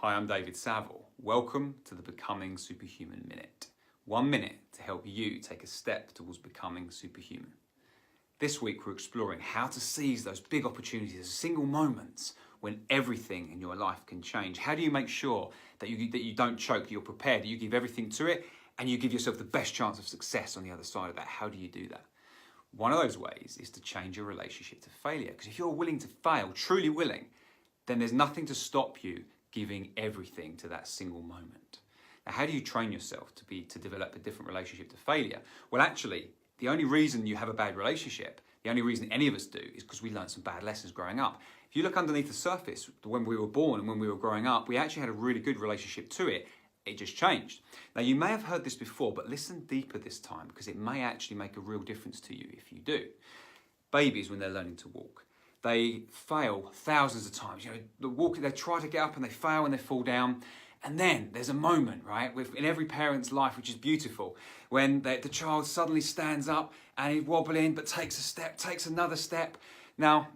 Hi, I'm David Saville. Welcome to the Becoming Superhuman Minute. 1 minute to help you take a step towards becoming superhuman. This week we're exploring how to seize those big opportunities, single moments when everything in your life can change. How do you make sure that you don't choke, that you're prepared, that you give everything to it, and you give yourself the best chance of success on the other side of that? How do you do that? One of those ways is to change your relationship to failure. Because if you're willing to fail, truly willing, then there's nothing to stop you giving everything to that single moment. Now, how do you train yourself to develop a different relationship to failure? Well, actually, the only reason you have a bad relationship, the only reason any of us do, is because we learned some bad lessons growing up. If you look underneath the surface, when we were born and when we were growing up, we actually had a really good relationship to it. It just changed. Now, you may have heard this before, but listen deeper this time because it may actually make a real difference to you if you do. Babies, when they're learning to walk, they fail thousands of times. They try to get up and they fail and they fall down. And then there's a moment, right, in every parent's life, which is beautiful, when the child suddenly stands up and he's wobbling, but takes a step, takes another step. Now,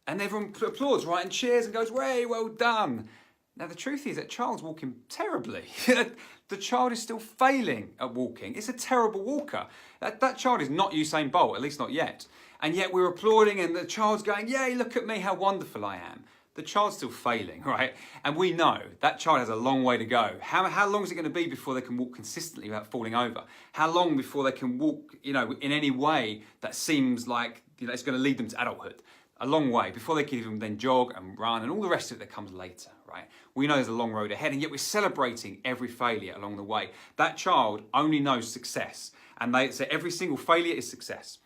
and everyone applauds, right, and cheers and goes, "Way, well done." Now, the truth is that child's walking terribly. The child is still failing at walking. It's a terrible walker. That child is not Usain Bolt, at least not yet. And yet we're applauding and the child's going, "Yay, look at me, how wonderful I am." The child's still failing, right? And we know that child has a long way to go. How long is it going to be before they can walk consistently without falling over? How long before they can walk, in any way that seems like, it's going to lead them to adulthood? A long way before they can even then jog and run and all the rest of it that comes later, right? We know there's a long road ahead, and yet we're celebrating every failure along the way. That child only knows success, and they say every single failure is success.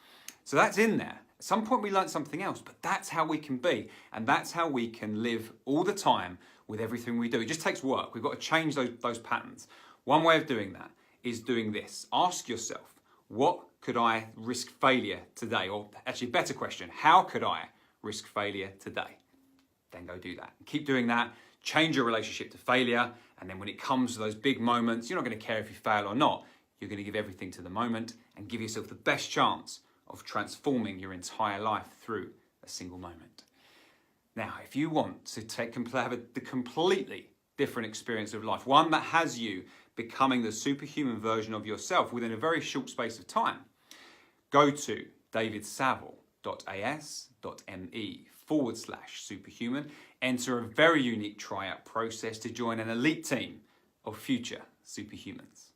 So that's in there. At some point we learned something else, but that's how we can be, and that's how we can live all the time with everything we do. It just takes work. We've got to change those patterns. One way of doing that is doing this. Ask yourself, what could I risk failure today? Or actually, better question, how could I risk failure today? Then go do that. Keep doing that. Change your relationship to failure, and then when it comes to those big moments, you're not going to care if you fail or not. You're going to give everything to the moment and give yourself the best chance of transforming your entire life through a single moment. Now, if you want to have a completely different experience of life, one that has you becoming the superhuman version of yourself within a very short space of time, go to davidsaville.as.me/superhuman, enter a very unique tryout process to join an elite team of future superhumans.